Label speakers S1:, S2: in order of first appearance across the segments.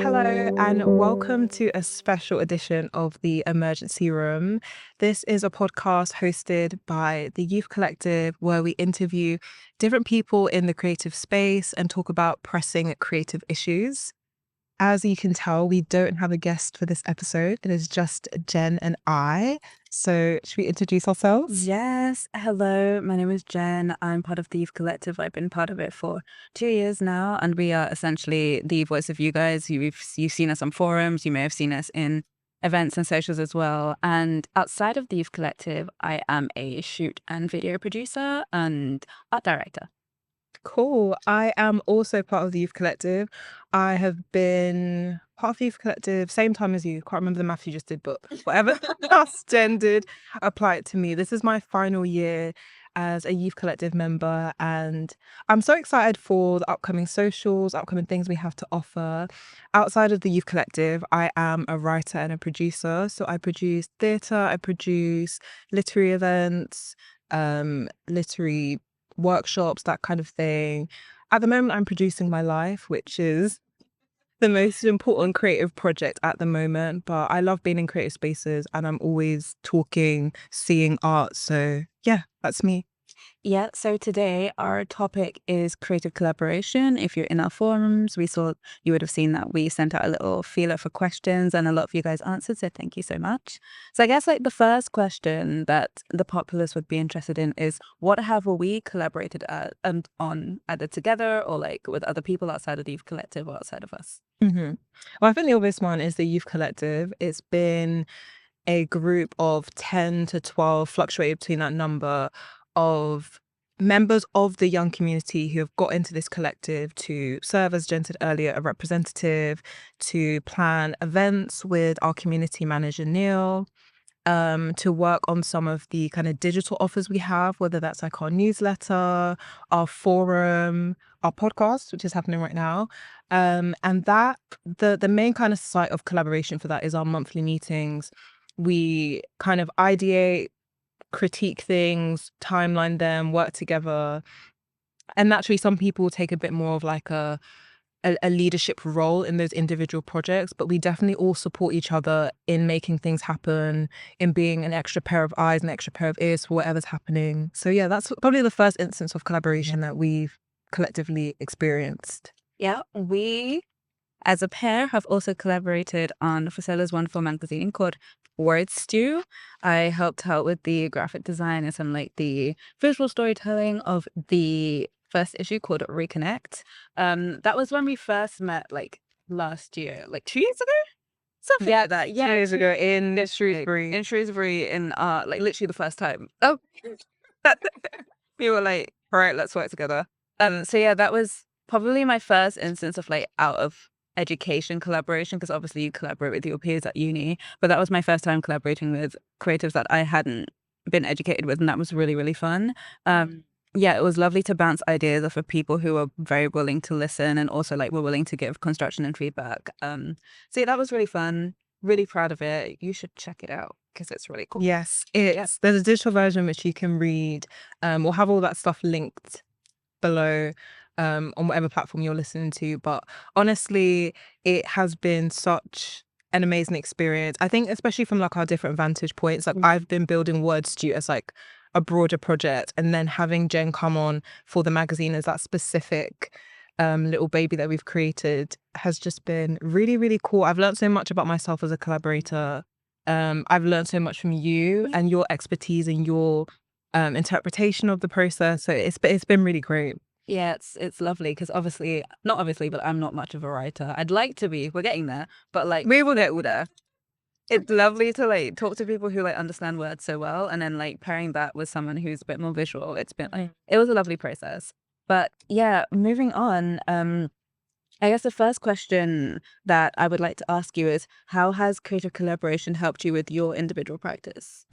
S1: Hello, and welcome to a special edition of the Emergency Room. This is a podcast hosted by the Youth Collective where we interview different people in the creative space and talk about pressing creative issues. As you can tell, we don't have a guest for this episode. It is just Jen and I. So, should we introduce ourselves?
S2: Yes. Hello, my name is Jen. I'm part of the Youth Collective. I've been part of it for 2 years now, and we are essentially the voice of you guys. You've seen us on forums. You may have seen us in events and socials as well. And outside of the Youth Collective, I am a shoot and video producer and art director.
S1: Cool. I am also part of the Youth Collective. I have been part of the Youth Collective same time as you. Can't remember the math you just did, but whatever us Jen did, apply it to me. This is my final year as a Youth Collective member, and I'm so excited for the upcoming socials, upcoming things we have to offer. Outside of the Youth Collective, I am a writer and a producer. So I produce theatre, I produce literary events, literary workshops, that kind of thing. At the moment, I'm producing my life, which is the most important creative project at the moment. But I love being in creative spaces and I'm always talking, seeing art. So yeah, that's me.
S2: Yeah, so today our topic is creative collaboration. If you're in our forums, you would have seen that we sent out a little feeler for questions and a lot of you guys answered, so thank you so much. So I guess like the first question that the populace would be interested in is what have we collaborated on either together or like with other people outside of the Youth Collective or outside of us?
S1: Well, I think the obvious one is the Youth Collective. It's been a group of 10 to 12, fluctuated between that number, of members of the young community who have got into this collective to serve, as Jen said earlier, a representative, to plan events with our community manager, Neil, to work on some of the kind of digital offers we have, whether that's like our newsletter, our forum, our podcast, which is happening right now. And that the main kind of site of collaboration for that is our monthly meetings. We kind of ideate, critique things, timeline them, work together. And naturally, some people take a bit more of like a leadership role in those individual projects, but we definitely all support each other in making things happen, in being an extra pair of eyes, an extra pair of ears for whatever's happening. So yeah, that's probably the first instance of collaboration that we've collectively experienced.
S2: Yeah, we as a pair have also collaborated on Fisola's wonderful magazine called Wordstew. I helped out with the graphic design and some like the visual storytelling of the first issue called Reconnect. That was when we first met like last year, like 2 years ago? Something like that. Yeah.
S1: 2 years ago in Shrewsbury.
S2: In Shrewsbury in like literally the first time. Oh, we were like, all right, let's work together. So yeah, that was probably my first instance of like out of education collaboration, because obviously you collaborate with your peers at uni, but that was my first time collaborating with creatives that I hadn't been educated with, and that was really, really fun. Yeah, it was lovely to bounce ideas off of people who were very willing to listen and also like were willing to give construction and feedback. So yeah, that was really fun. Really proud of it. You should check it out because it's really cool.
S1: Yes, there's a digital version which you can read. We'll have all that stuff linked below on whatever platform you're listening to. But honestly, it has been such an amazing experience. I think especially from like our different vantage points, like I've been building Wordstew as like a broader project, and then having Jen come on for the magazine as that specific little baby that we've created has just been really, really cool. I've learned so much about myself as a collaborator. I've learned so much from you and your expertise and your interpretation of the process. So it's been really great.
S2: Yeah, it's lovely because not obviously, but I'm not much of a writer. I'd like to be. We're getting there, but like
S1: We will get there.
S2: it's lovely to like talk to people who like understand words so well, and then like pairing that with someone who's a bit more visual. It's been like it was a lovely process. But yeah, moving on. I guess the first question that I would like to ask you is, how has creative collaboration helped you with your individual practice?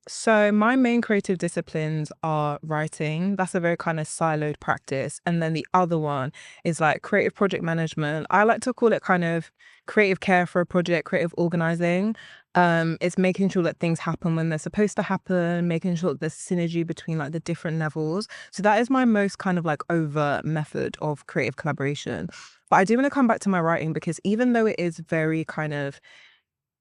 S1: So my main creative disciplines are writing. That's a very kind of siloed practice. And then the other one is like creative project management. I like to call it kind of creative care for a project, creative organizing. It's making sure that things happen when they're supposed to happen, making sure that there's synergy between like the different levels. So that is my most kind of like overt method of creative collaboration. But I do want to come back to my writing because even though it is very kind of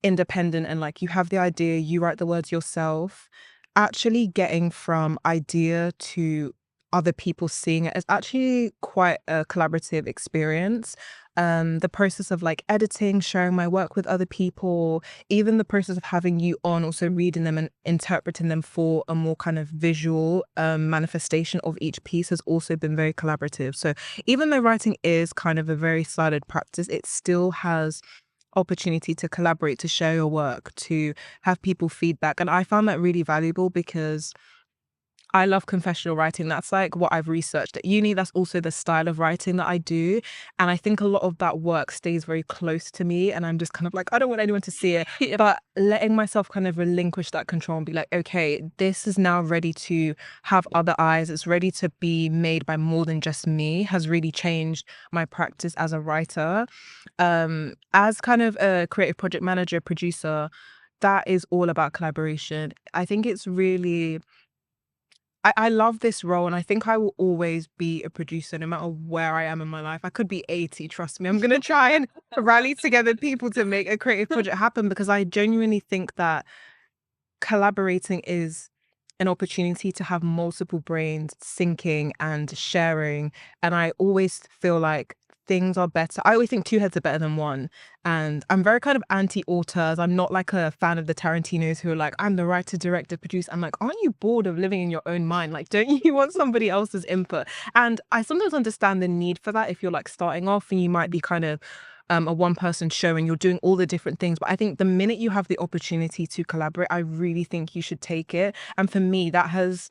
S1: independent and like you have the idea, you write the words yourself, actually getting from idea to other people seeing it is actually quite a collaborative experience. The process of like editing, sharing my work with other people, even the process of having you on, also reading them and interpreting them for a more kind of visual manifestation of each piece has also been very collaborative. So even though writing is kind of a very siloed practice, it still has opportunity to collaborate, to share your work, to have people feedback. And I found that really valuable because I love confessional writing. That's like what I've researched at uni. That's also the style of writing that I do. And I think a lot of that work stays very close to me. And I'm just kind of like, I don't want anyone to see it.
S2: Yeah.
S1: But letting myself kind of relinquish that control and be like, okay, this is now ready to have other eyes. It's ready to be made by more than just me has really changed my practice as a writer. As kind of a creative project manager, producer, that is all about collaboration. I think it's really I love this role and I think I will always be a producer no matter where I am in my life. I could be 80, trust me. I'm going to try and rally together people to make a creative project happen because I genuinely think that collaborating is an opportunity to have multiple brains syncing and sharing. And I always feel like things are better. I always think two heads are better than one. And I'm very kind of anti-authors. I'm not like a fan of the Tarantinos who are like, I'm the writer, director, producer. I'm like, aren't you bored of living in your own mind? Like, don't you want somebody else's input? And I sometimes understand the need for that if you're like starting off and you might be kind of a one person show and you're doing all the different things. But I think the minute you have the opportunity to collaborate, I really think you should take it. And for me, that has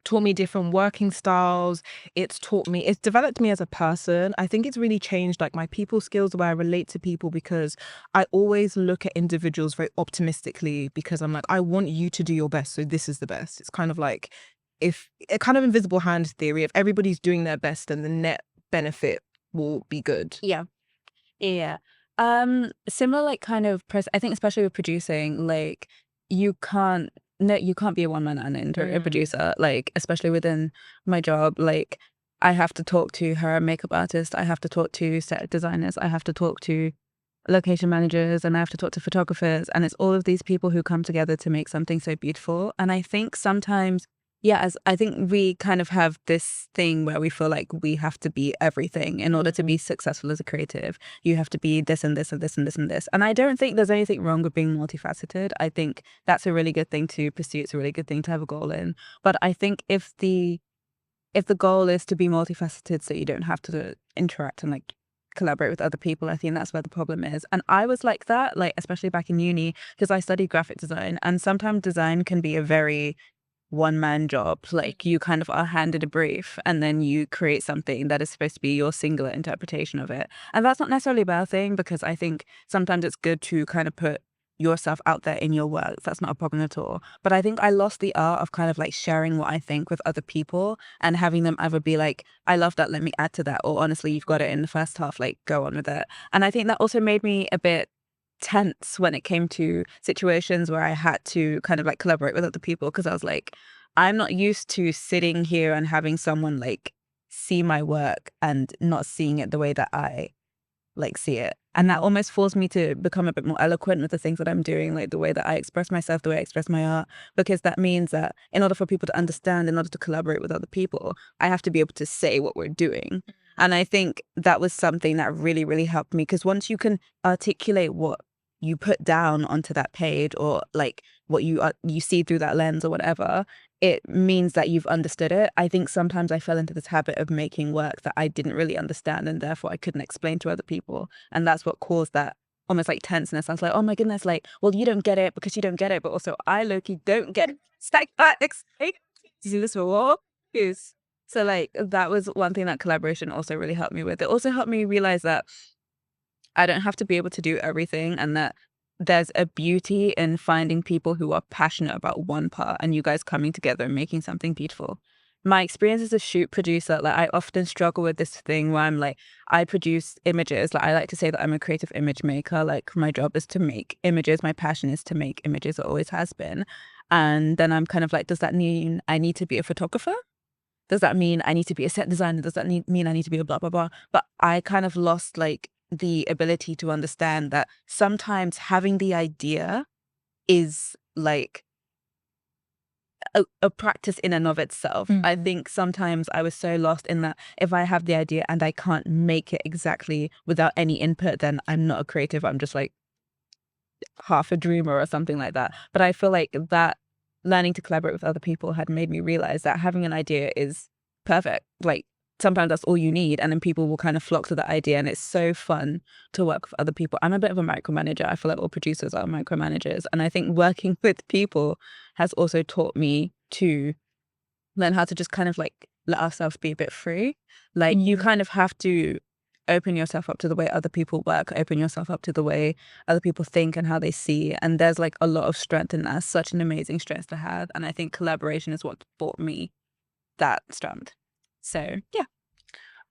S1: taught me different working styles. It's developed me as a person. I think it's really changed like my people skills, the way I relate to people, because I always look at individuals very optimistically because I'm like, I want you to do your best. So this is the best. It's kind of like if a kind of invisible hand theory, if everybody's doing their best, then the net benefit will be good.
S2: Yeah. Yeah. Similar like kind of I think especially with producing, like you can't you can't be a one man and a producer, like especially within my job, like I have to talk to her makeup artist, I have to talk to set designers, I have to talk to location managers, and I have to talk to photographers, and it's all of these people who come together to make something so beautiful. And I think sometimes, yeah, as I think we kind of have this thing where we feel like we have to be everything in order to be successful as a creative. You have to be this and this and this and this and this. And I don't think there's anything wrong with being multifaceted. I think that's a really good thing to pursue. It's a really good thing to have a goal in. But I think if the goal is to be multifaceted so you don't have to interact and like collaborate with other people, I think that's where the problem is. And I was like that, like especially back in uni, because I studied graphic design, and sometimes design can be a very one-man job. Like you kind of are handed a brief and then you create something that is supposed to be your singular interpretation of it. And that's not necessarily a bad thing, because I think sometimes it's good to kind of put yourself out there in your work. That's not a problem at all. But I think I lost the art of kind of like sharing what I think with other people and having them either be like, I love that, let me add to that, or honestly, you've got it in the first half, like go on with it. And I think that also made me a bit tense when it came to situations where I had to kind of like collaborate with other people, because I was like, I'm not used to sitting here and having someone like see my work and not seeing it the way that I like see it. And that almost forced me to become a bit more eloquent with the things that I'm doing, like the way that I express myself, the way I express my art, because that means that in order for people to understand, in order to collaborate with other people, I have to be able to say what we're doing. And I think that was something that really, really helped me, because once you can articulate what you put down onto that page, or like what you see through that lens or whatever, it means that you've understood it. I think sometimes I fell into this habit of making work that I didn't really understand, and therefore I couldn't explain to other people. And that's what caused that almost like tenseness. I was like, oh my goodness, like, well, you don't get it because you don't get it, but also I low-key don't get it. It's like, explain to do this for what? Yes. So like that was one thing that collaboration also really helped me with. It also helped me realize that I don't have to be able to do everything, and that there's a beauty in finding people who are passionate about one part and you guys coming together and making something beautiful. my experience as a shoot producer, like I often struggle with this thing where I'm like, I produce images. Like I like to say that I'm a creative image maker. Like my job is to make images. My passion is to make images. It always has been. And then I'm kind of like, does that mean I need to be a photographer? Does that mean I need to be a set designer? Does that mean I need to be a blah, blah, blah? But I kind of lost like the ability to understand that sometimes having the idea is like a practice in and of itself. I think sometimes I was so lost in that if I have the idea and I can't make it exactly without any input, then I'm not a creative. I'm just like half a dreamer or something like that. But I feel like that learning to collaborate with other people had made me realize that having an idea is perfect. Like sometimes that's all you need, and then people will kind of flock to the idea, and it's so fun to work with other people. I'm a bit of a micromanager. I feel like all producers are micromanagers, and I think working with people has also taught me to learn how to just kind of like let ourselves be a bit free. Like you kind of have to open yourself up to the way other people work, open yourself up to the way other people think and how they see. And there's like a lot of strength in that. Such an amazing strength to have. And I think collaboration is what brought me that strength. So yeah.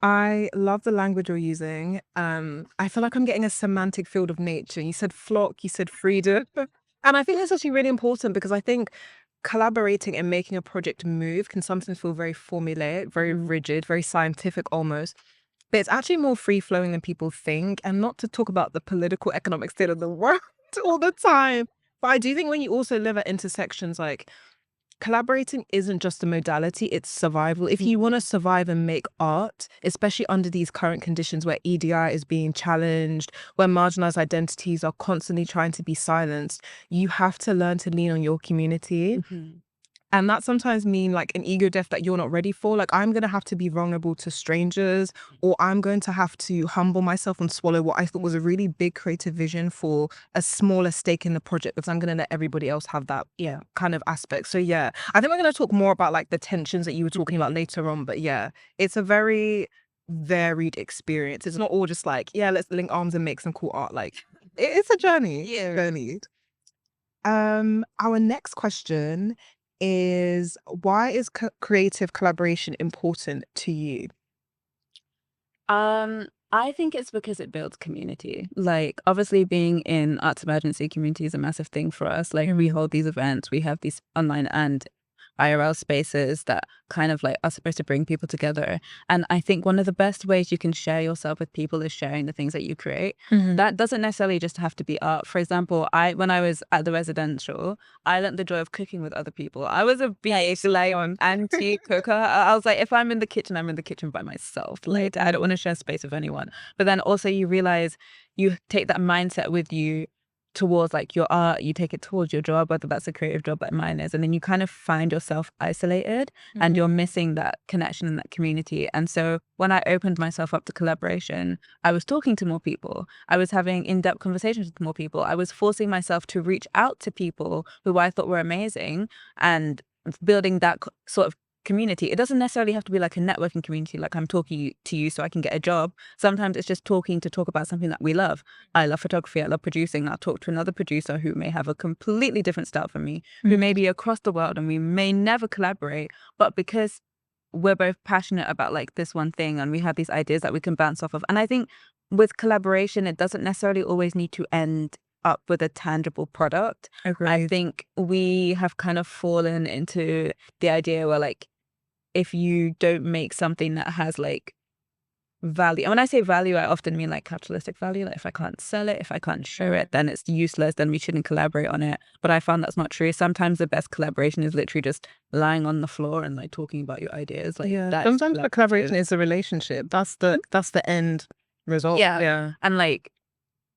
S1: I love the language you're using. I feel like I'm getting a semantic field of nature. You said flock, you said freedom. And I think that's actually really important because I think collaborating and making a project move can sometimes feel very formulaic, very rigid, very scientific almost. But it's actually more free flowing than people think. And not to talk about the political economic state of the world all the time. But I do think when you also live at intersections, like collaborating isn't just a modality, it's survival. If you want to survive and make art, especially under these current conditions where EDI is being challenged, where marginalized identities are constantly trying to be silenced, you have to learn to lean on your community. And that sometimes mean like an ego death that you're not ready for. Like I'm going to have to be vulnerable to strangers, or I'm going to have to humble myself and swallow what I thought was a really big creative vision for a smaller stake in the project, because I'm going to let everybody else have that kind of aspect. So yeah, I think we're going to talk more about like the tensions that you were talking about later on. But yeah, it's a very varied experience. It's not all just like, yeah, let's link arms and make some cool art. Like it's a journey. Yeah. Journey. Our next question is, why is creative collaboration important to you?
S2: I think it's because it builds community. Like obviously being in arts emergency community is a massive thing for us. Like we hold these events, we have these online and IRL spaces that kind of like are supposed to bring people together. And I think one of the best ways you can share yourself with people is sharing the things that you create. That doesn't necessarily just have to be art. For example, when I was at the residential, I learned the joy of cooking with other people. I was a big like antique cooker. I was like, if I'm in the kitchen, I'm in the kitchen by myself. Like I don't want to share space with anyone. But then also you realize you take that mindset with you towards like your art, you take it towards your job, whether that's a creative job like mine is, and then you kind of find yourself isolated and you're missing that connection in that community. And so when I opened myself up to collaboration, I was talking to more people, I was having in-depth conversations with more people, I was forcing myself to reach out to people who I thought were amazing and building that sort of community. It doesn't necessarily have to be like a networking community, like I'm talking to you so I can get a job. Sometimes it's just talking to talk about something that we love. I love photography, I love producing. I'll talk to another producer who may have a completely different style from me, who may be across the world, and we may never collaborate, but because we're both passionate about like this one thing and we have these ideas that we can bounce off of. And I think with collaboration, it doesn't necessarily always need to end up with a tangible product. I think we have kind of fallen into the idea where like, if you don't make something that has like value, and when I say value, I often mean like capitalistic value. Like if I can't sell it, if I can't show it, then it's useless, then we shouldn't collaborate on it. But I found that's not true. Sometimes the best collaboration is literally just lying on the floor and like talking about your ideas. Like
S1: Sometimes the collaboration is a relationship. That's the end result.
S2: And like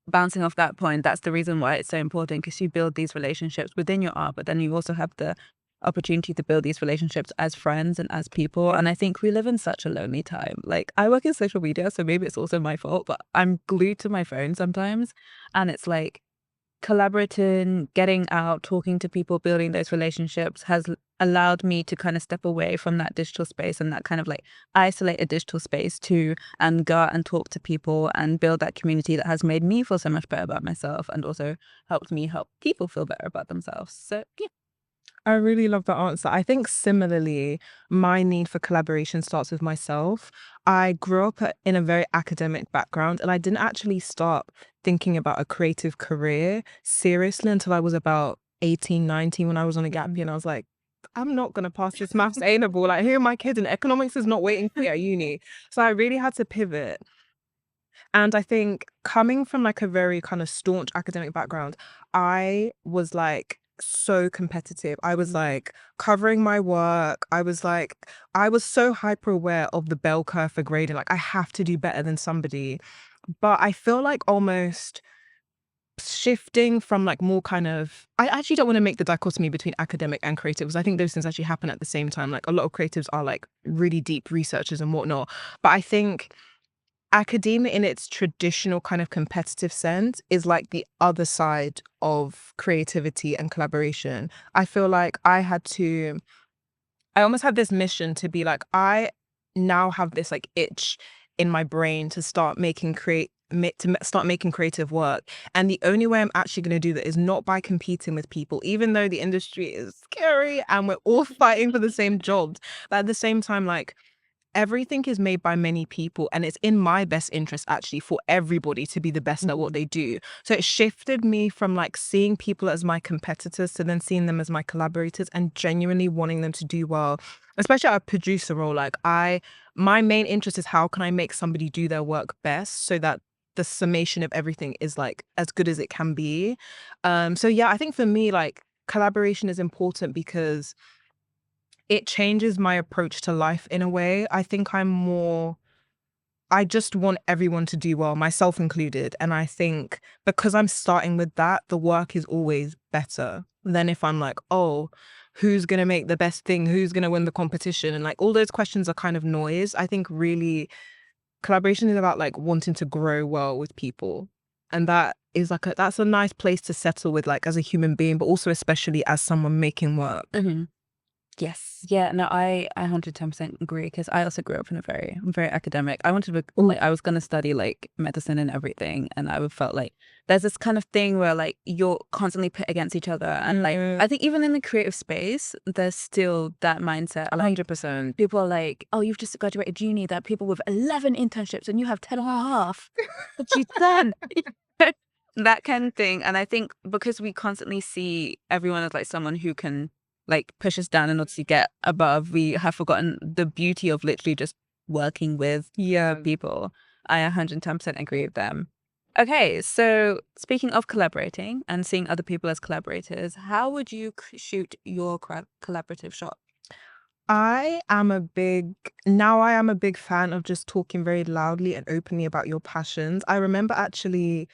S2: bouncing off that point, that's the reason why it's so important, because you build these relationships within your art, but then you also have the opportunity to build these relationships as friends and as people. And I think we live in such a lonely time. Like I work in social media, so maybe it's also my fault, but I'm glued to my phone sometimes. And it's like collaborating, getting out, talking to people, building those relationships has allowed me to kind of step away from that digital space and that kind of like isolated digital space too, and go out and talk to people and build that community that has made me feel so much better about myself and also helped me help people feel better about themselves. So yeah.
S1: I really love the answer. I think similarly, my need for collaboration starts with myself. I grew up in a very academic background, and I didn't actually start thinking about a creative career seriously until I was about 18, 19 when I was on a gap year. And I was like, I'm not going to pass this maths A-level. Like, who am I kidding? Economics is not waiting for me at uni. So I really had to pivot. And I think coming from like a very kind of staunch academic background, I was like so competitive. I was like covering my work. I was so hyper aware of the bell curve for grading. Like, I have to do better than somebody. But I feel like almost shifting from like more kind of, I actually don't want to make the dichotomy between academic and creative, because I think those things actually happen at the same time. Like, a lot of creatives are like really deep researchers and whatnot. But I think academia in its traditional kind of competitive sense is like the other side of creativity and collaboration. I feel like I almost had this mission to be like, I now have this like itch in my brain to start making start making creative work. And the only way I'm actually going to do that is not by competing with people, even though the industry is scary and we're all fighting for the same jobs. But at the same time, like, everything is made by many people, and it's in my best interest actually for everybody to be the best at what they do. So it shifted me from like seeing people as my competitors to then seeing them as my collaborators and genuinely wanting them to do well, especially at a producer role. My main interest is how can I make somebody do their work best so that the summation of everything is like as good as it can be. So yeah, I think for me, like, collaboration is important because it changes my approach to life in a way. I just want everyone to do well, myself included. And I think because I'm starting with that, the work is always better than if I'm like, oh, who's going to make the best thing? Who's going to win the competition? And like all those questions are kind of noise. I think really collaboration is about like wanting to grow well with people. And that is like that's a nice place to settle with, like, as a human being, but also especially as someone making work.
S2: Yes. Yeah. No, I 110% agree, because I also grew up in I'm very academic. I wanted to, like, I was going to study like medicine and everything. And I felt like there's this kind of thing where like you're constantly put against each other. And like, I think even in the creative space, there's still that mindset. Like,
S1: 100%.
S2: people are like, oh, you've just graduated uni. There are people with 11 internships and you have 10 and a half. What you done? That kind of thing. And I think because we constantly see everyone as like someone who can like push us down in order to get above, we have forgotten the beauty of literally just working with people. I 110% agree with them. Okay, so speaking of collaborating and seeing other people as collaborators, how would you shoot your collaborative shot?
S1: I am a big fan of just talking very loudly and openly about your passions. I remember actually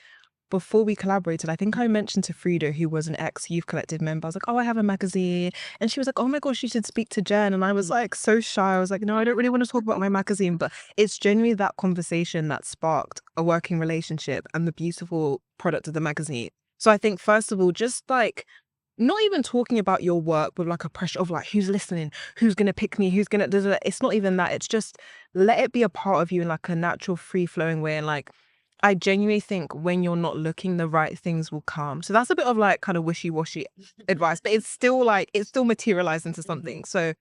S1: before we collaborated, I think I mentioned to Frida, who was an ex-Youth Collective member, I was like, oh, I have a magazine. And she was like, oh my gosh, you should speak to Jen. And I was like so shy. I was like, no, I don't really want to talk about my magazine. But it's genuinely that conversation that sparked a working relationship and the beautiful product of the magazine. So I think, first of all, just like not even talking about your work with like a pressure of like who's listening, who's gonna pick me, who's gonna it's not even that. It's just let it be a part of you in like a natural, free flowing way. And like, I genuinely think when you're not looking, the right things will come. So that's a bit of like kind of wishy-washy advice, but it's still materialized into something. So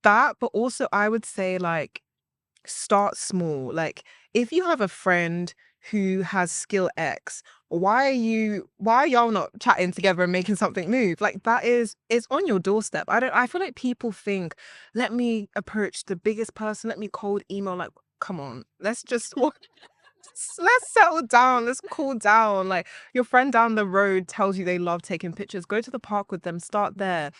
S1: that, but also I would say like start small. Like, if you have a friend who has skill X, why are y'all not chatting together and making something move? Like, it's on your doorstep. I feel like people think, let me approach the biggest person, let me cold email. Like, come on, let's settle down, let's cool down. Like, your friend down the road tells you they love taking pictures, go to the park with them, start there.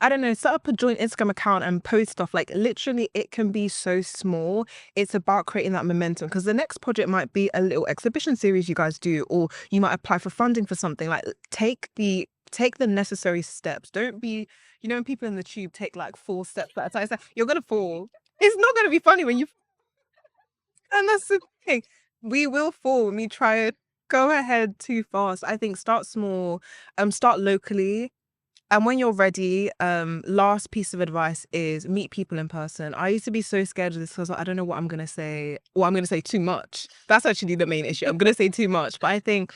S1: I don't know, set up a joint Instagram account and post stuff. Like, literally, it can be so small. It's about creating that momentum, because the next project might be a little exhibition series you guys do, or you might apply for funding for something. Like, take the necessary steps. Don't be, when people in the tube take like 4 steps at a time, it's like, you're gonna fall. It's not gonna be funny when you, and that's the thing. We will fall when we try to go ahead too fast. I think start small, start locally. And when you're ready, last piece of advice is meet people in person. I used to be so scared of this because I don't know what I'm going to say, or I'm going to say too much. That's actually the main issue. I'm going to say too much. But I think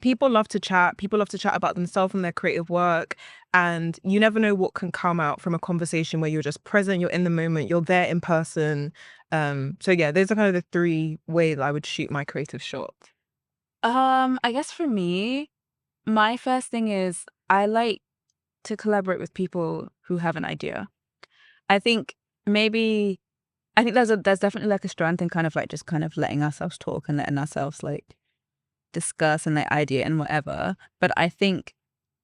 S1: people love to chat. People love to chat about themselves and their creative work. And you never know what can come out from a conversation where you're just present, you're in the moment, you're there in person. So yeah, those are kind of the 3 ways I would shoot my creative shot.
S2: I guess for me, my first thing is I like to collaborate with people who have an idea. I think maybe I think there's definitely like a strength in kind of like just kind of letting ourselves talk and letting ourselves like discuss and like idea and whatever. But I think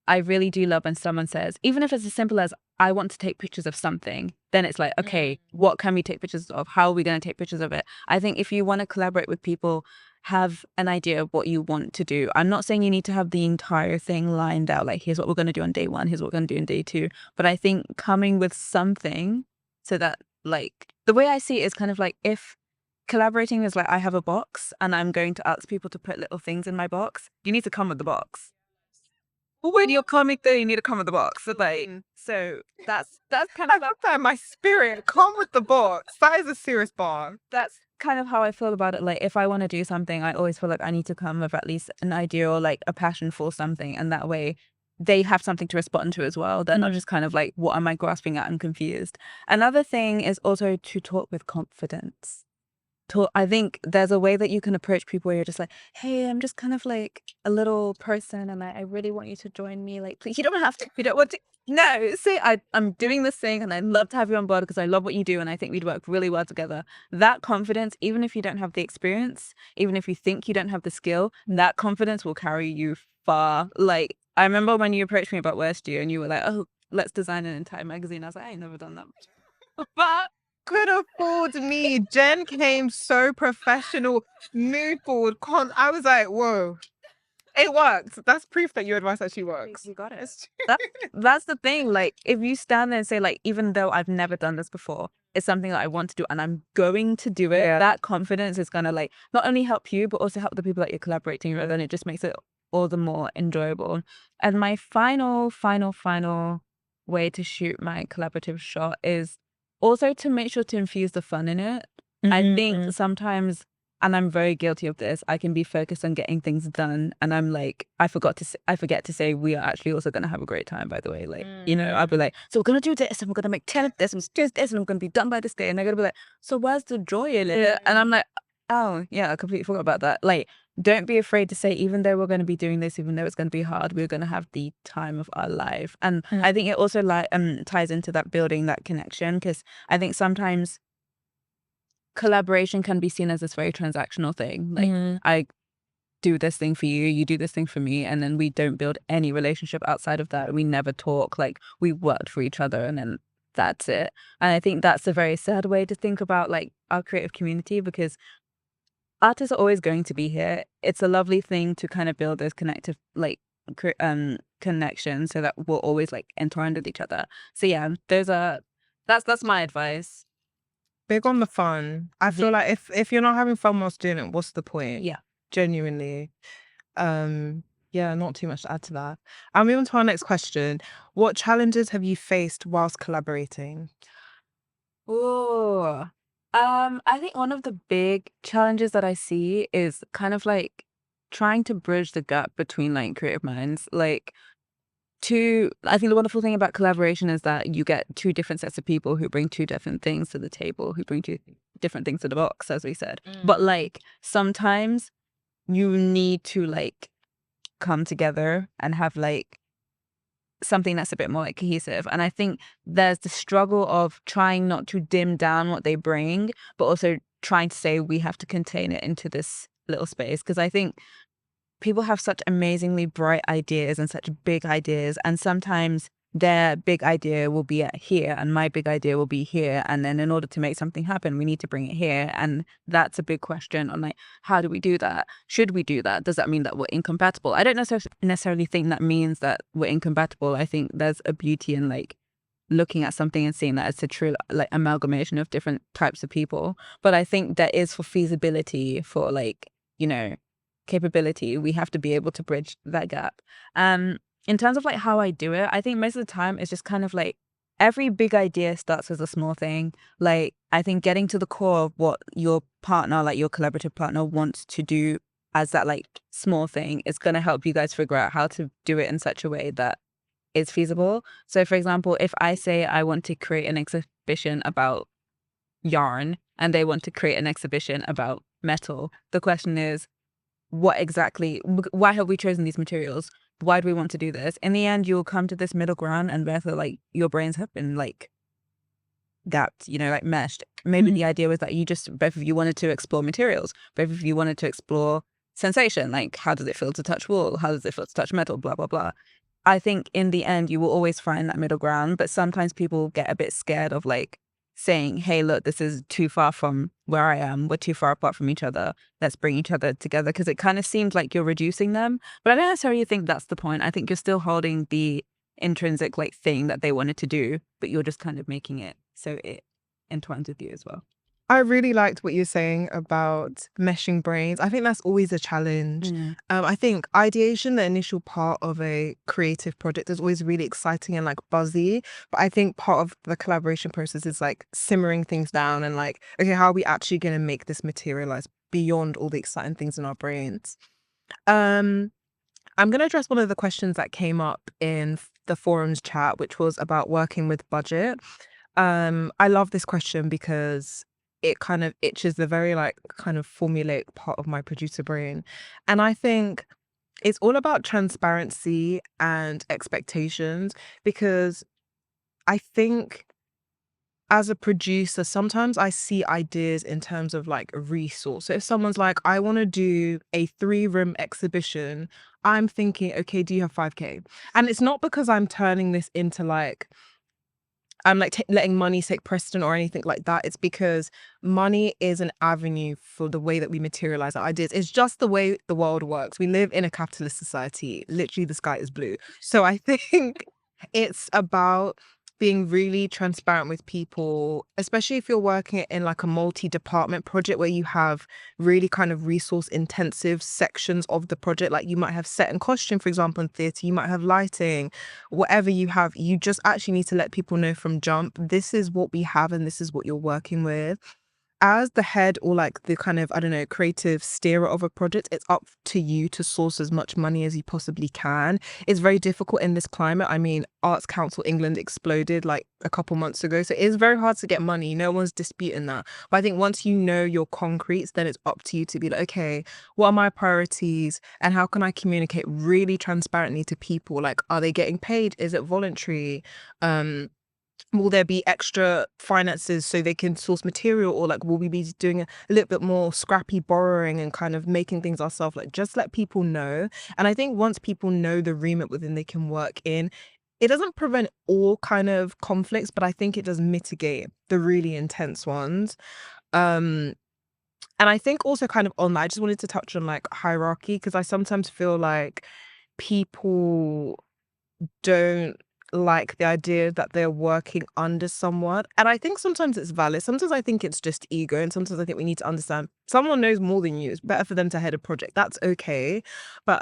S2: I really do love when someone says, even if it's as simple as I want to take pictures of something, then it's like, okay, what can we take pictures of? How are we going to take pictures of it? I think if you want to collaborate with people, have an idea of what you want to do. I'm not saying you need to have the entire thing lined out. Like, here's what we're going to do on day 1. Here's what we're going to do on day 2. But I think coming with something so that like the way I see it is kind of like if collaborating is like I have a box and I'm going to ask people to put little things in my box, you need to come with the box. Well, when you're coming there, you need to come with the box. So like, so that's kind of
S1: That my spirit, come with the box. That is a serious bar.
S2: that's kind of how I feel about it. Like, if I want to do something, I always feel like I need to come with at least an idea or like a passion for something, and that way they have something to respond to as well. They're not just kind of like, what am I grasping at? I'm confused. Another thing is also to talk with confidence. I think there's a way that you can approach people where you're just like, hey, I'm just kind of like a little person and I really want you to join me. Like, please, you don't have to, if you don't want to. No, say I'm doing this thing and I'd love to have you on board because I love what you do and I think we'd work really well together. That confidence, even if you don't have the experience, even if you think you don't have the skill, that confidence will carry you far. Like, I remember when you approached me about Wordstew and you were like, oh, let's design an entire magazine. I was like, I ain't never done that. But
S1: Could have fooled me. Jen came so professional, mood board. I was like, whoa. It works. That's proof that your advice actually works.
S2: You got it. That's the thing. Like, if you stand there and say, like, even though I've never done this before, it's something that I want to do and I'm going to do it, that confidence is gonna like not only help you, but also help the people that you're collaborating with, and it just makes it all the more enjoyable. And my final way to shoot my collaborative shot is also to make sure to infuse the fun in it. I think sometimes, and I'm very guilty of this, I can be focused on getting things done and I'm like, I forget to say we are actually also going to have a great time, by the way. Like, you know, I'll be like, so we're going to do this and we're going to make 10 of this and do this and I'm going to be done by this day. And they're going to be like, so where's the joy in it? And I'm like, oh yeah, I completely forgot about that. Like, don't be afraid to say, even though we're going to be doing this, even though it's going to be hard, we're going to have the time of our life. And I think it also like ties into that building that connection, because I think sometimes collaboration can be seen as this very transactional thing. Like, I do this thing for you, you do this thing for me, and then we don't build any relationship outside of that. We never talk. Like, we worked for each other and then that's it. And I think that's a very sad way to think about like our creative community, because artists are always going to be here. It's a lovely thing to kind of build those connective like connections so that we'll always like entwined with each other. So yeah, that's my advice.
S1: Big on the fun. I feel like if you're not having fun whilst doing it, what's the point?
S2: Yeah.
S1: Genuinely. Yeah, not too much to add to that. I'll move on to our next question. What challenges have you faced whilst collaborating?
S2: Oh, I think one of the big challenges that I see is kind of like trying to bridge the gap between like creative minds. Like, I think the wonderful thing about collaboration is that you get 2 different sets of people who bring 2 different things to the table, who bring 2 different things to the box, as we said. But like, sometimes you need to like come together and have like something that's a bit more like cohesive. And I think there's the struggle of trying not to dim down what they bring, but also trying to say we have to contain it into this little space. Because I think people have such amazingly bright ideas and such big ideas, and sometimes their big idea will be at here and my big idea will be here, and then in order to make something happen we need to bring it here. And that's a big question on like, how do we do that? Should we do that? Does that mean that we're incompatible? I don't necessarily think that means that we're incompatible. I think there's a beauty in like looking at something and seeing that it's a true like amalgamation of different types of people. But I think there is, for feasibility, for like, you know, capability, we have to be able to bridge that gap. In terms of like how I do it, I think most of the time it's just kind of like every big idea starts as a small thing. Like, I think getting to the core of what your partner, like your collaborative partner, wants to do as that like small thing, it's going to help you guys figure out how to do it in such a way that is feasible. So for example, if I say I want to create an exhibition about yarn and they want to create an exhibition about metal, the question is, what exactly, why have we chosen these materials? Why do we want to do this? In the end, you'll come to this middle ground and both are like, your brains have been like gapped, you know, like meshed. Maybe the idea was that both of you wanted to explore materials, both of you wanted to explore sensation, like how does it feel to touch wool? How does it feel to touch metal? Blah, blah, blah. I think in the end, you will always find that middle ground, but sometimes people get a bit scared of like saying, hey, look, this is too far from where I am. We're too far apart from each other. Let's bring each other together. Because it kind of seems like you're reducing them. But I don't necessarily think that's the point. I think you're still holding the intrinsic like thing that they wanted to do, but you're just kind of making it so it entwines with you as well.
S1: I really liked what you're saying about meshing brains. I think that's always a challenge. I think ideation, the initial part of a creative project, is always really exciting and like buzzy. But I think part of the collaboration process is like simmering things down and like, okay, how are we actually going to make this materialize beyond all the exciting things in our brains? I'm going to address one of the questions that came up in the forums chat, which was about working with budget. I love this question because it kind of itches the very like kind of formulaic part of my producer brain. And I think it's all about transparency and expectations, because I think as a producer, sometimes I see ideas in terms of like a resource. So if someone's like, I want to do a 3-room exhibition, I'm thinking, okay, do you have 5K? And it's not because I'm turning this into like, I'm like letting money take precedent or anything like that. It's because money is an avenue for the way that we materialize our ideas. It's just the way the world works. We live in a capitalist society. Literally, the sky is blue. So I think it's about being really transparent with people, especially if you're working in like a multi-department project where you have really kind of resource intensive sections of the project. Like you might have set and costume, for example, in theatre, you might have lighting, whatever you have, you just actually need to let people know from jump, this is what we have and this is what you're working with. As the head or like the kind of, I don't know, creative steerer of a project, it's up to you to source as much money as you possibly can. It's very difficult in this climate. I mean, Arts Council England exploded like a couple months ago. So it's very hard to get money. No one's disputing that. But I think once you know your concretes, then it's up to you to be like, okay, what are my priorities and how can I communicate really transparently to people? Like, are they getting paid? Is it voluntary? Will there be extra finances so they can source material, or like will we be doing a little bit more scrappy borrowing and kind of making things ourselves? Like just let people know. And I think once people know the remit within they can work in, it doesn't prevent all kind of conflicts, but I think it does mitigate the really intense ones. Um and I think also kind of on that, I just wanted to touch on like hierarchy, because I sometimes feel like people don't like the idea that they're working under someone. And I think sometimes it's valid. Sometimes I think it's just ego. And sometimes I think we need to understand someone knows more than you. It's better for them to head a project. That's okay. But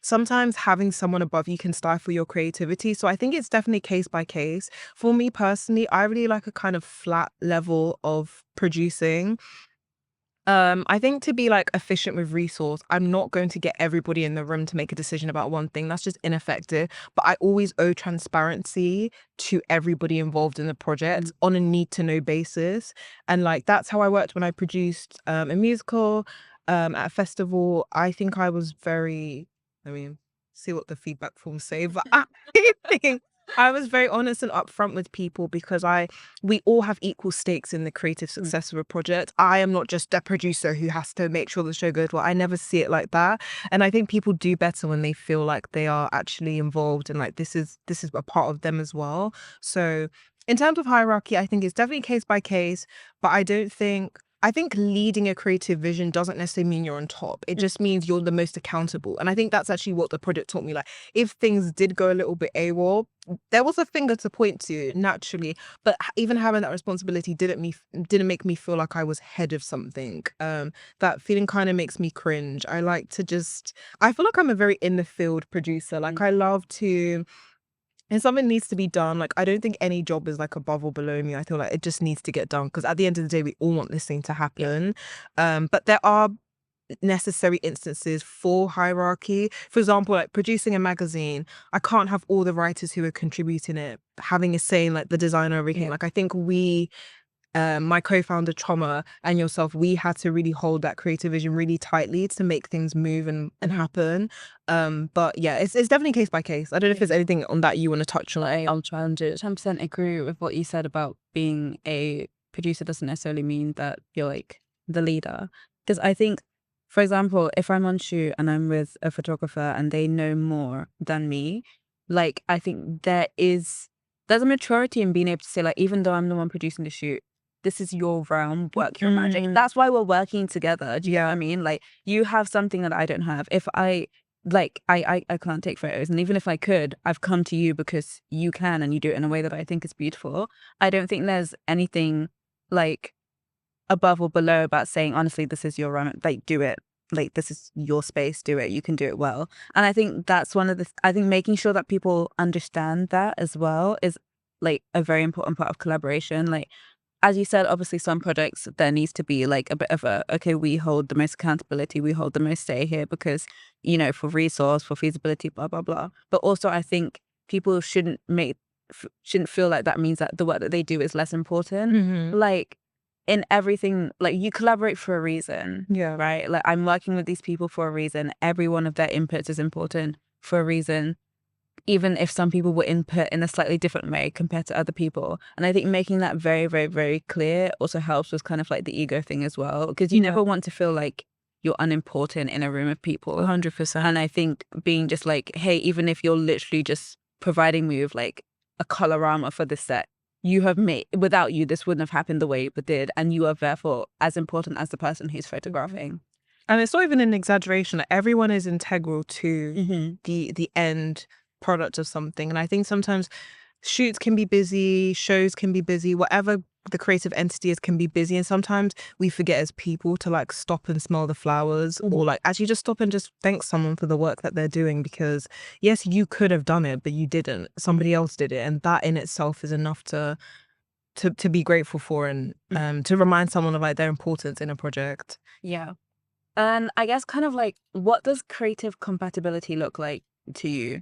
S1: sometimes having someone above you can stifle your creativity. So I think it's definitely case by case. For me personally, I really like a kind of flat level of producing. I think to be like efficient with resource, I'm not going to get everybody in the room to make a decision about one thing. That's just ineffective. But I always owe transparency to everybody involved in the project on a need to know basis. And like that's how I worked when I produced a musical at a festival. I think I was very, I mean, see what the feedback forms say, but I think I was very honest and upfront with people because we all have equal stakes in the creative success of a project. I am not just a producer who has to make sure the show goes well. I never see it like that. And I think people do better when they feel like they are actually involved and like this is a part of them as well. So in terms of hierarchy, I think it's definitely case by case, but I think leading a creative vision doesn't necessarily mean you're on top. It just means you're the most accountable. And I think that's actually what the project taught me. Like if things did go a little bit AWOL, there was a finger to point to naturally, but even having that responsibility didn't make me feel like I was head of something. That feeling kind of makes me cringe. I feel like I'm a very in the field producer. Like I love to, and something needs to be done. Like I don't think any job is like above or below me. I feel like it just needs to get done because at the end of the day, we all want this thing to happen. But there are necessary instances for hierarchy. For example, like producing a magazine, I can't have all the writers who are contributing it having a say in like the design or everything. Like I think we, my co-founder Choma and yourself, we had to really hold that creative vision really tightly to make things move and happen. But yeah, it's definitely case by case. I don't know if there's anything on that you want to touch on.
S2: I'll try and 10% agree with what you said about being a producer doesn't necessarily mean that you're like the leader. Because I think, for example, if I'm on shoot and I'm with a photographer and they know more than me, like I think there's a maturity in being able to say, like, even though I'm the one producing the shoot, this is your realm, work your magic. That's why we're working together. Do you know what I mean? Like, you have something that I don't have. If I can't take photos, and even if I could, I've come to you because you can and you do it in a way that I think is beautiful. I don't think there's anything like above or below about saying, honestly, this is your run, like do it, like this is your space, do it, you can do it well. And I think that's one of the I think making sure that people understand that as well is like a very important part of collaboration. Like, as you said, obviously some projects there needs to be like a bit of a, okay, we hold the most accountability, we hold the most say here because, you know, for resource, for feasibility, blah, blah, blah. But also I think people shouldn't feel like that means that the work that they do is less important. Like, in everything, like you collaborate for a reason.
S1: Yeah.
S2: Right? Like, I'm working with these people for a reason. Every one of their inputs is important for a reason, even if some people were input in a slightly different way compared to other people. And I think making that very, very, very clear also helps with kind of like the ego thing as well, because you never want to feel like you're unimportant in a room of people.
S1: 100%.
S2: And I think being just like, hey, even if you're literally just providing me with like a colorama for this set, you have made, without you, this wouldn't have happened the way it did. And you are therefore as important as the person who's photographing.
S1: And it's not even an exaggeration. Like, everyone is integral to the end product of something. And I think sometimes shoots can be busy, shows can be busy, whatever the creative entity is can be busy. And sometimes we forget as people to like stop and smell the flowers, or like actually just stop and just thank someone for the work that they're doing. Because yes, you could have done it, but you didn't. Somebody else did it. And that in itself is enough to be grateful for, and to remind someone of like their importance in a project.
S2: Yeah. And I guess kind of like, what does creative compatibility look like to you?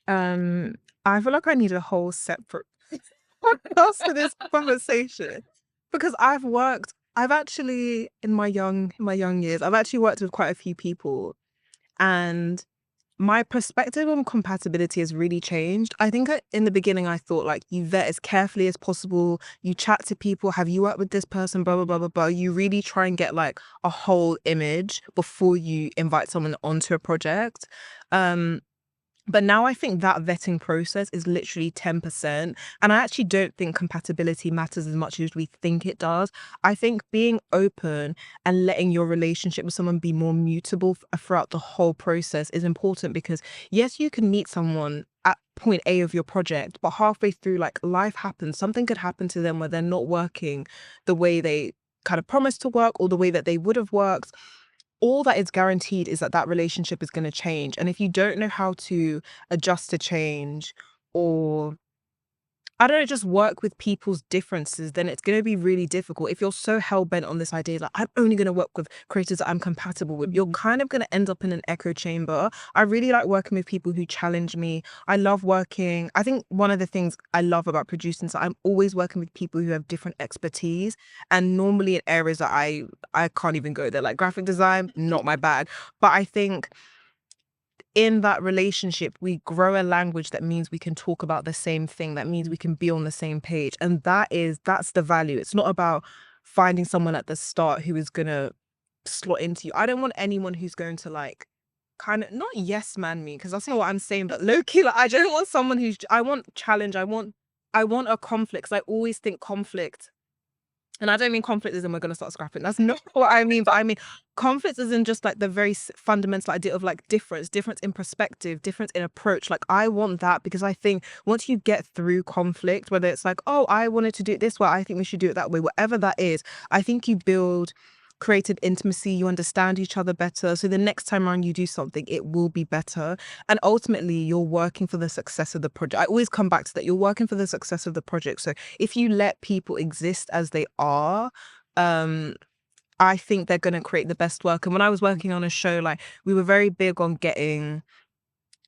S1: I feel like I need a whole separate podcast for this conversation, because I've actually in my young years, I've actually worked with quite a few people, and my perspective on compatibility has really changed. I think in the beginning I thought like you vet as carefully as possible, you chat to people, have you worked with this person, blah, blah, blah, blah, blah. You really try and get like a whole image before you invite someone onto a project. But now I think that vetting process is literally 10%. And I actually don't think compatibility matters as much as we think it does. I think being open and letting your relationship with someone be more mutable throughout the whole process is important, because yes, you can meet someone at point A of your project, but halfway through, like, life happens. Something could happen to them where they're not working the way they kind of promised to work or the way that they would have worked. All that is guaranteed is that that relationship is going to change. And if you don't know how to adjust to change, or I don't know, just work with people's differences, then it's going to be really difficult. If you're so hell-bent on this idea, like, I'm only going to work with creators that I'm compatible with, you're kind of going to end up in an echo chamber. I really like working with people who challenge me. I think one of the things I love about producing is that I'm always working with people who have different expertise, and normally in areas that I can't even go there, like graphic design, not my bag. But I think in that relationship, we grow a language that means we can talk about the same thing, that means we can be on the same page. And that's the value. It's not about finding someone at the start who is going to slot into you. I don't want anyone who's going to like kind of not yes man me, because that's not what I'm saying, but low key, like, I don't want someone I want challenge. I want a conflict, 'cause I always think conflict. And I don't mean conflict as in we're going to start scrapping. That's not what I mean. But I mean conflict as in just like the very fundamental idea of like difference in perspective, difference in approach. Like, I want that, because I think once you get through conflict, whether it's like, oh, I wanted to do it this way, I think we should do it that way, whatever that is, I think you build creative intimacy, you understand each other better. So the next time around you do something, it will be better. And ultimately, you're working for the success of the project. I always come back to that. You're working for the success of the project. So if you let people exist as they are, I think they're going to create the best work. And when I was working on a show, like, we were very big on getting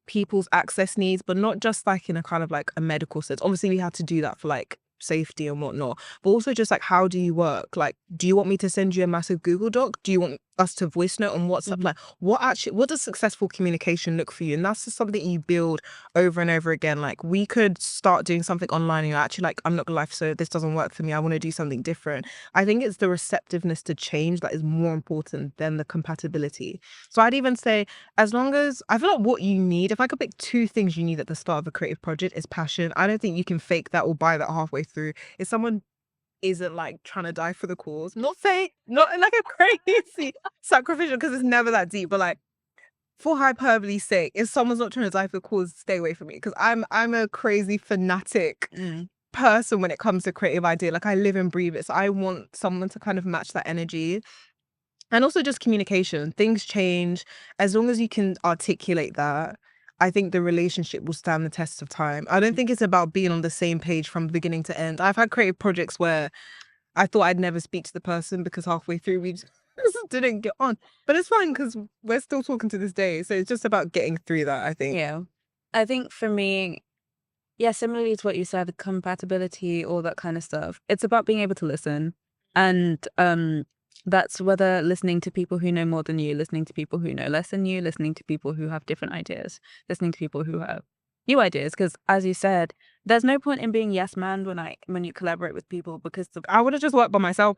S1: people's access needs, but not just like in a kind of like a medical sense. Obviously, we had to do that for like safety and whatnot, but also just like, how do you work? Like, do you want me to send you a massive Google Doc? Do you want us to voice note on WhatsApp? Like, what does successful communication look for you? And that's just something you build over and over again. Like, we could start doing something online and you're actually like, I'm not gonna lie, so this doesn't work for me, I want to do something different. I think it's the receptiveness to change that is more important than the compatibility. So I'd even say, as long as, I feel like what you need, if I could pick two things you need at the start of a creative project, is passion. I don't think you can fake that or buy that halfway through. If someone isn't like trying to die for the cause, not in like a crazy sacrificial, because it's never that deep, but like, for hyperbole's sake, if someone's not trying to die for the cause, stay away from me, because I'm a crazy fanatic person when it comes to creative idea. Like, I live and breathe it, so I want someone to kind of match that energy. And also just communication. Things change. As long as you can articulate that, I think the relationship will stand the test of time. I don't think it's about being on the same page from beginning to end. I've had creative projects where I thought I'd never speak to the person because halfway through we just didn't get on. But it's fine because we're still talking to this day. So it's just about getting through that, I think.
S2: Yeah. I think for me, yeah, similarly to what you said, the compatibility, all that kind of stuff. It's about being able to listen. And that's whether listening to people who know more than you, listening to people who know less than you, listening to people who have different ideas, listening to people who have new ideas. Because as you said, there's no point in being yes man when you collaborate with people, because
S1: I would have just worked by myself.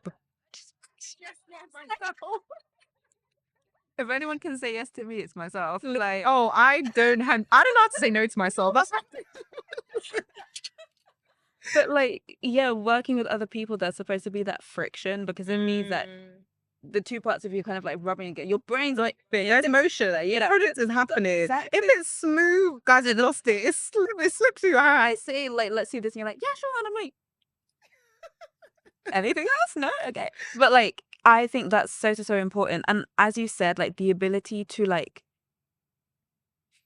S2: if anyone can say yes to me, it's myself. Like,
S1: Oh, I don't know how to say no to myself. That's
S2: but like, yeah, working with other people, there's supposed to be that friction, because it means that the two parts of you kind of like rubbing against your brain's like,
S1: there's emotion. Like, you know, project is happening.
S2: Exactly.
S1: If it's smooth, guys, it lost it. It slipped through your
S2: I
S1: eyes.
S2: say like, let's do this, and you're like, yeah, sure. And I'm like, anything else? No, okay. But like, I think that's so important. And as you said, like, the ability to like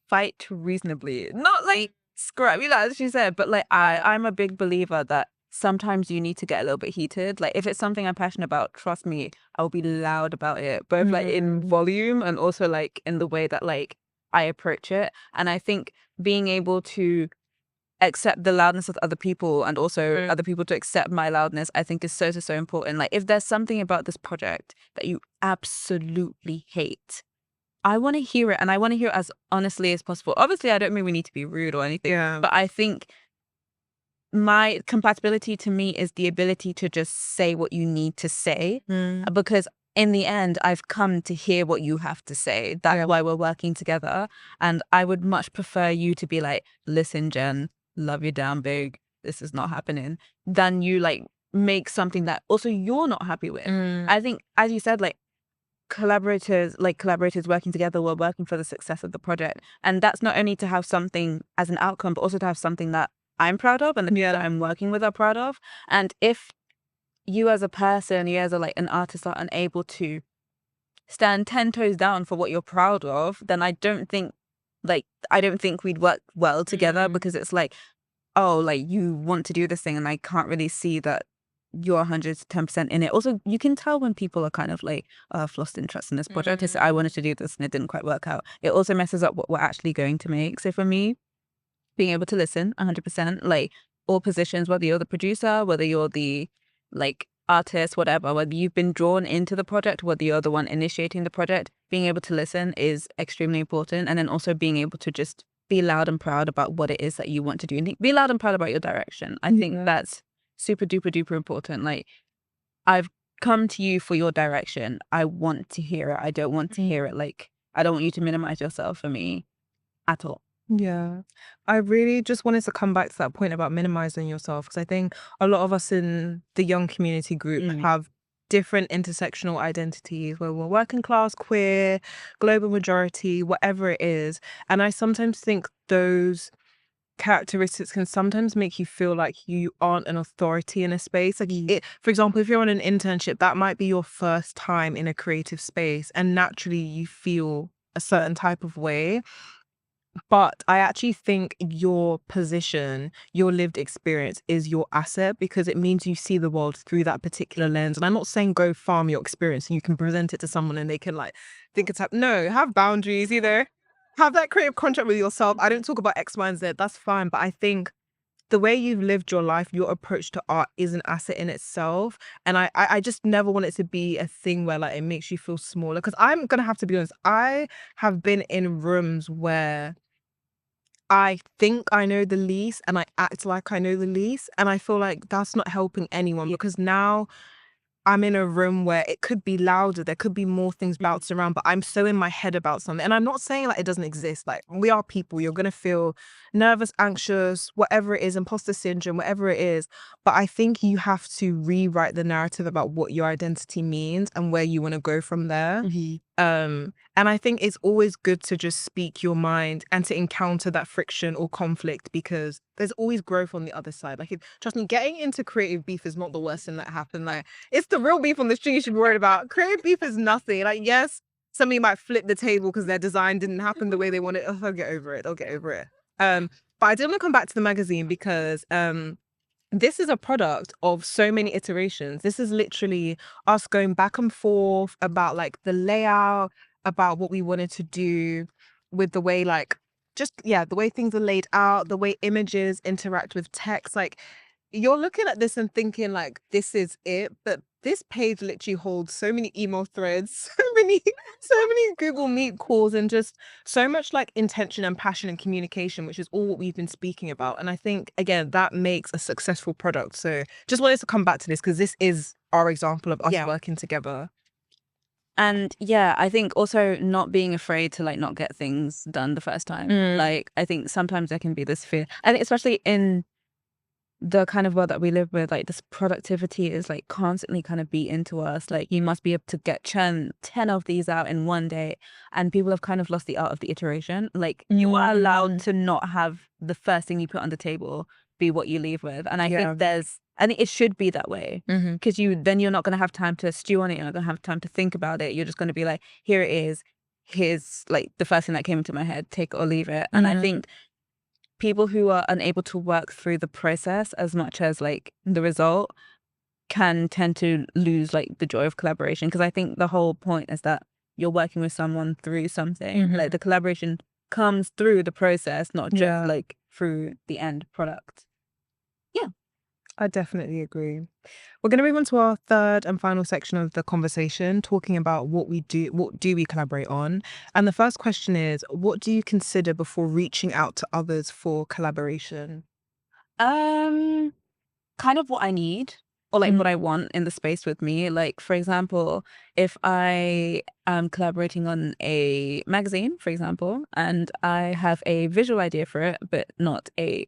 S2: fight reasonably, not like scrap, you know, as you said, but like, I'm a big believer that sometimes you need to get a little bit heated. Like, if it's something I'm passionate about, trust me, I'll be loud about it, both like in volume and also like in the way that like I approach it. And I think being able to accept the loudness of other people and also other people to accept my loudness, I think is so important. Like, if there's something about this project that you absolutely hate, I want to hear it, and I want to hear it as honestly as possible. Obviously, I don't mean we need to be rude or anything, but I think my compatibility to me is the ability to just say what you need to say, because in the end, I've come to hear what you have to say. That's why we're working together. And I would much prefer you to be like, listen, Jen, love you down big, this is not happening, than you like make something that also you're not happy with. I think, as you said, like, collaborators working together, we're working for the success of the project. And that's not only to have something as an outcome, but also to have something that I'm proud of and the people that I'm working with are proud of. And if you as a person, you as a like an artist, are unable to stand 10 toes down for what you're proud of, then I don't think we'd work well together, because it's like, oh, like, you want to do this thing and I can't really see that you're 110% in it. Also, you can tell when people are kind of like, I've lost interest in this project. It's, I wanted to do this and it didn't quite work out. It also messes up what we're actually going to make. So for me, being able to listen 100%, like, all positions, whether you're the producer, whether you're the like artist, whatever, whether you've been drawn into the project, whether you're the one initiating the project, being able to listen is extremely important. And then also being able to just be loud and proud about what it is that you want to do, and be loud and proud about your direction. I think that's super duper important. Like, I've come to you for your direction. I want to hear it. I don't want to hear it like, I don't want you to minimize yourself for me at all.
S1: Yeah, I really just wanted to come back to that point about minimizing yourself, because I think a lot of us in the young community group have different intersectional identities, where we're working class, queer, global majority, whatever it is. And I sometimes think those characteristics can sometimes make you feel like you aren't an authority in a space. Like, for example, if you're on an internship, that might be your first time in a creative space, and naturally you feel a certain type of way. But I actually think your position, your lived experience is your asset because it means you see the world through that particular lens. And I'm not saying go farm your experience and you can present it to someone and they can like think it's like, no, have boundaries, have that creative contract with yourself. I don't talk about X, Y, and Z. That's fine. But I think the way you've lived your life, your approach to art is an asset in itself. And I just never want it to be a thing where like it makes you feel smaller. Because I'm gonna have to be honest, I have been in rooms where I think I know the least and I act like I know the least. And I feel like that's not helping anyone because now I'm in a room where it could be louder, there could be more things bouncing around, but I'm so in my head about something. And I'm not saying like it doesn't exist. Like we are people, you're gonna feel nervous, anxious, whatever it is, imposter syndrome, whatever it is. But I think you have to rewrite the narrative about what your identity means and where you want to go from there. And I think it's always good to just speak your mind and to encounter that friction or conflict because there's always growth on the other side. Like, trust me, getting into creative beef is not the worst thing that happened. Like, it's the real beef on the street you should be worried about. Creative beef is nothing. Like, yes, somebody might flip the table because their design didn't happen the way they wanted. Oh, they'll get over it. They'll get over it. But I did want to come back to the magazine because this is a product of so many iterations. This is literally us going back and forth about like the layout, about what we wanted to do with the way like the way things are laid out, the way images interact with text. Like you're looking at this and thinking like this is it, but this page literally holds so many email threads, so many Google Meet calls, and just so much like intention and passion and communication, which is all what we've been speaking about. And I think again that makes a successful product. So just wanted to come back to this because this is our example of us working together.
S2: And yeah, I think also not being afraid to like not get things done the first time. Like I think sometimes there can be this fear. I think especially in the kind of world that we live with, like this productivity is like constantly kind of beat into us. Like you must be able to get 10 of these out in one day. And people have kind of lost the art of the iteration. Like you are allowed to not have the first thing you put on the table be what you leave with. And I think it should be that way. Because you're not going to have time to stew on it. You're not going to have time to think about it. You're just going to be like, here it is. Here's like the first thing that came into my head, take it or leave it. And I think people who are unable to work through the process as much as like the result can tend to lose like the joy of collaboration. Because I think the whole point is that you're working with someone through something. Like the collaboration comes through the process, not just like through the end product. Yeah.
S1: I definitely agree. We're going to move on to our third and final section of the conversation, talking about what do we collaborate on? And the first question is, what do you consider before reaching out to others for collaboration?
S2: Kind of what I need or like what I want in the space with me. Like, for example, if I am collaborating on a magazine, for example, and I have a visual idea for it, but not a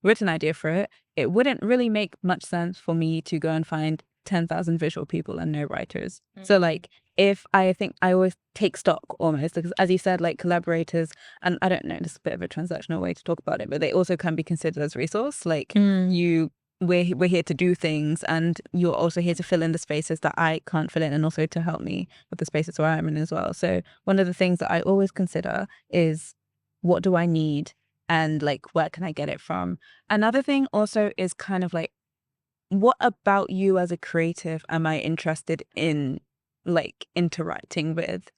S2: written idea for it, it wouldn't really make much sense for me to go and find 10,000 visual people and no writers. So like if I think I always take stock almost because as you said, like collaborators, and I don't know, this is a bit of a transactional way to talk about it, but they also can be considered as resource. Like we're here to do things and you're also here to fill in the spaces that I can't fill in and also to help me with the spaces where I'm in as well. So one of the things that I always consider is what do I need? And like, where can I get it from? Another thing also is kind of like, what about you as a creative am I interested in like interacting with?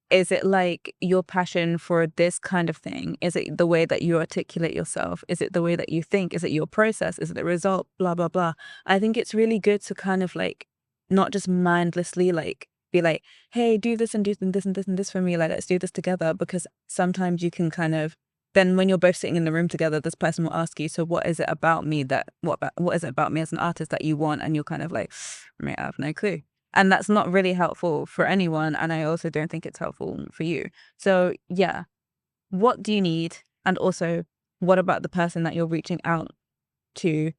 S2: Is it like your passion for this kind of thing? Is it the way that you articulate yourself? Is it the way that you think? Is it your process? Is it the result? Blah, blah, blah. I think it's really good to kind of like, not just mindlessly like, be like, hey, do this and do this and this and this for me. Like, let's do this together. Because sometimes you can kind of then when you're both sitting in the room together, this person will ask you, so what is it about me what is it about me as an artist that you want? And you're kind of like, mate, I have no clue. And that's not really helpful for anyone. And I also don't think it's helpful for you. So yeah, what do you need? And also, what about the person that you're reaching out to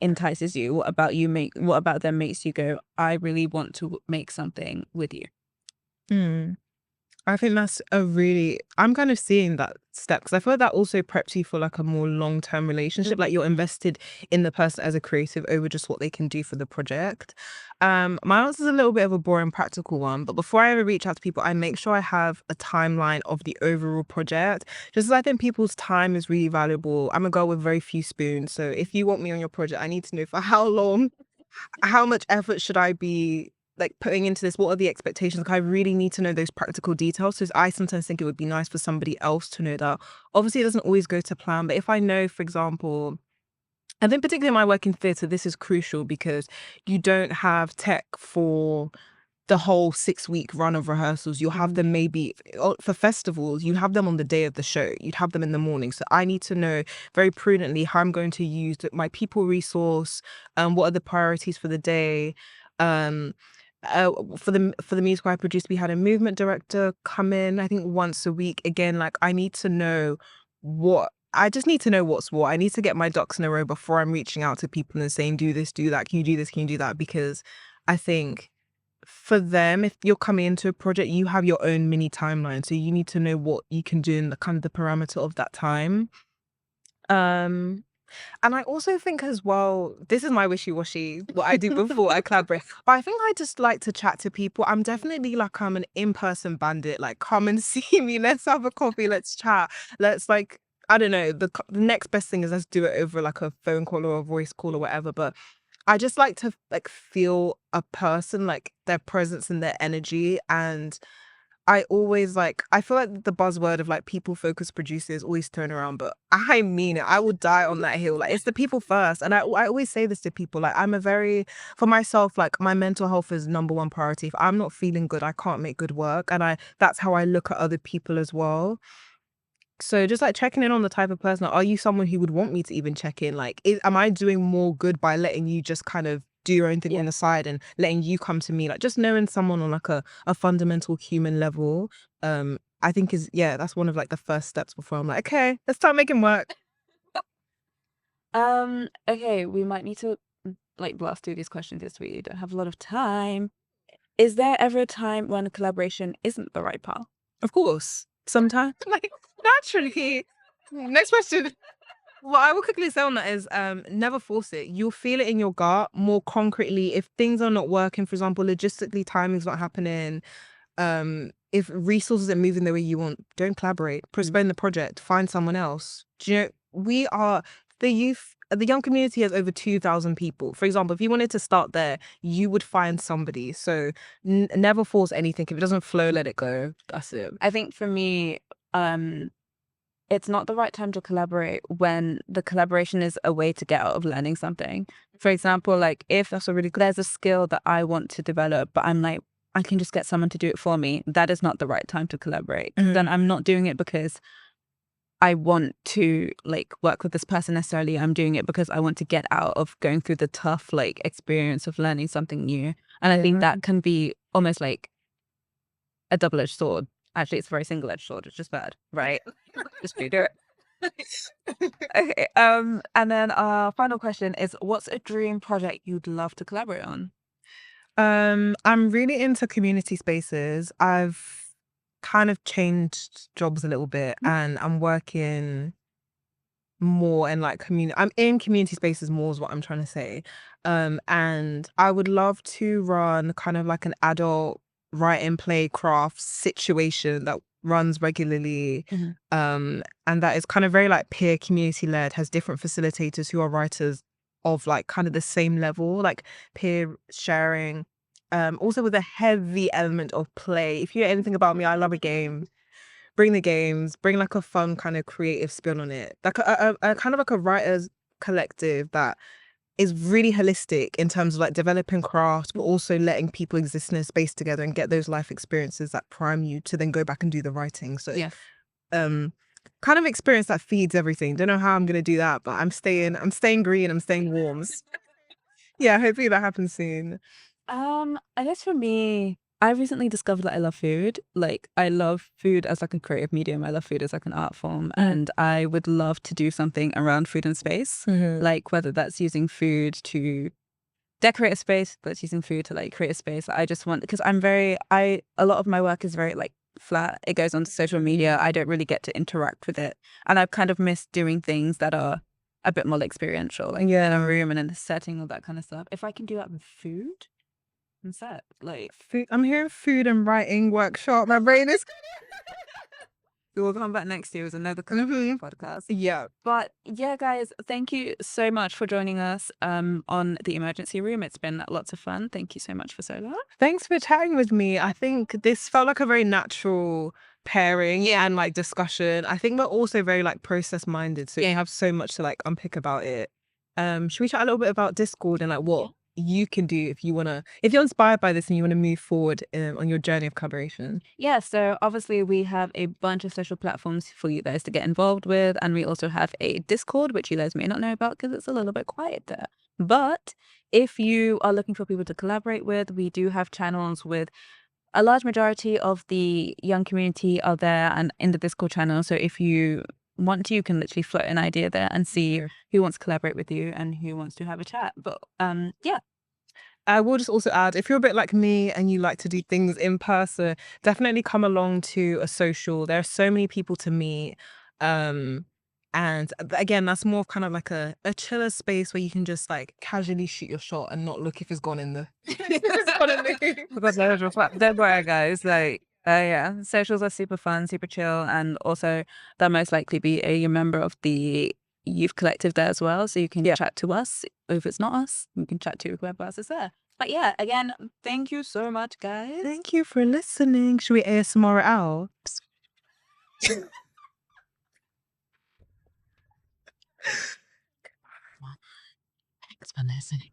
S2: entices you? What about them makes you go, I really want to make something with you?
S1: I think that's a really, I'm kind of seeing that step because I feel like that also preps you for like a more long-term relationship. Like you're invested in the person as a creative over just what they can do for the project. My answer is a little bit of a boring practical one, but before I ever reach out to people, I make sure I have a timeline of the overall project. Just as I think people's time is really valuable. I'm a girl with very few spoons. So if you want me on your project, I need to know for how long, how much effort should I be like putting into this? What are the expectations? Like I really need to know those practical details. So I sometimes think it would be nice for somebody else to know that. Obviously, it doesn't always go to plan, but if I know, for example, I think particularly in my work in theatre, this is crucial because you don't have tech for the whole 6-week run of rehearsals. You'll have them maybe for festivals, you have them on the day of the show. You'd have them in the morning. So I need to know very prudently how I'm going to use my people resource, what are the priorities for the day. Um, for the musical I produced, we had a movement director come in, I think once a week. Again, like I need to know I just need to know what's what. I need to get my ducks in a row before I'm reaching out to people and saying, do this, do that. Can you do this? Can you do that? Because I think for them, if you're coming into a project, you have your own mini timeline. So you need to know what you can do in the kind of the parameter of that time. Um, and I also think as well, this is my wishy-washy, what I do before I collaborate. But I think I just like to chat to people. I'm definitely like I'm an in-person bandit. Like, come and see me. Let's have a coffee. Let's chat. Let's like, I don't know. The next best thing is let's do it over like a phone call or a voice call or whatever. But I just like to like feel a person, like their presence and their energy. And I always like, I feel like the buzzword of like people focused producers always turn around, but I mean it. I will die on that hill. Like it's the people first. And I always say this to people, like for myself, like my mental health is number one priority. If I'm not feeling good, I can't make good work. And that's how I look at other people as well. So just like checking in on the type of person, are you someone who would want me to even check in? Like, am I doing more good by letting you just kind of do your own thing on the side and letting you come to me? Like just knowing someone on like a fundamental human level, I think that's one of like the first steps before I'm like, okay, let's start making work.
S2: Okay, we might need to like blast through these questions this week. We don't have a lot of time. Is there ever a time when a collaboration isn't the right path?
S1: Of course. Sometimes like naturally. Next question. What I will quickly say on that is never force it. You'll feel it in your gut more concretely if things are not working. For example, logistically, timing's not happening. If resources are moving the way you want, don't collaborate. Postpone the project. Find someone else. Do you know we are the youth? The young community has over 2,000 people. For example, if you wanted to start there, you would find somebody. So never force anything. If it doesn't flow, let it go. That's it.
S2: I think for me, it's not the right time to collaborate when the collaboration is a way to get out of learning something. For example, like if there's a skill that I want to develop, but I'm like, I can just get someone to do it for me. That is not the right time to collaborate. Then I'm not doing it because I want to like work with this person necessarily. I'm doing it because I want to get out of going through the tough like experience of learning something new. And I think that can be almost like a double-edged sword. Actually, it's a very single-edged sword. It's just bad, right? Just do it. Okay. And then our final question is, what's a dream project you'd love to collaborate on?
S1: I'm really into community spaces. I've kind of changed jobs a little bit and I'm working more in like I'm in community spaces more is what I'm trying to say. And I would love to run kind of like an adult write and play craft situation that runs regularly. And that is kind of very like peer community led, has different facilitators who are writers of like kind of the same level, like peer sharing. Also with a heavy element of play. If you hear anything about me, I love a game. Bring the games, bring like a fun kind of creative spin on it. Like a kind of like a writers collective that is really holistic in terms of like developing craft, but also letting people exist in a space together and get those life experiences that prime you to then go back and do the writing. So kind of experience that feeds everything. Don't know how I'm gonna do that, but I'm staying green, I'm staying warm. Yeah, hopefully that happens soon.
S2: I guess for me, I recently discovered that I love food. Like I love food as like a creative medium. I love food as like an art form. And I would love to do something around food and space. Like whether that's using food to decorate a space, but it's using food to like create a space. I just want, because a lot of my work is very like flat. It goes onto social media. I don't really get to interact with it. And I've kind of missed doing things that are a bit more experiential, like in a room and in the setting, all that kind of stuff. If I can do that with food and set, like
S1: Food, I'm hearing food and writing workshop. My brain is.
S2: we'll come back next year with another podcast.
S1: Yeah.
S2: But yeah, guys, thank you so much for joining us on the emergency room. It's been lots of fun. Thank you so much, Fisola.
S1: Thanks for chatting with me. I think this felt like a very natural pairing and like discussion. I think we're also very like process minded. So you have so much to like unpick about it. Should we chat a little bit about Discord and like what you can do if you're inspired by this and you want to move forward on your journey of collaboration?
S2: Yeah, so obviously we have a bunch of social platforms for you guys to get involved with. And we also have a Discord, which you guys may not know about because it's a little bit quiet there. But if you are looking for people to collaborate with, we do have channels with a large majority of the young community are there and in the Discord channel. So if you want to, you can literally float an idea there and see who wants to collaborate with you and who wants to have a chat. But yeah.
S1: I will just also add, if you're a bit like me and you like to do things in person, definitely come along to a social. There are so many people to meet. And again, that's more of kind of like a chiller space where you can just like casually shoot your shot and not look if it's gone in the.
S2: Because don't worry, guys. Like, yeah, socials are super fun, super chill, and also they'll most likely be a member of the youth collective there as well. So you can chat to us. If it's not us, you can chat to whoever else is there. But yeah, again, thank you so much, guys.
S1: Thank you for listening. Should we ASMR it out?
S2: Thanks for listening.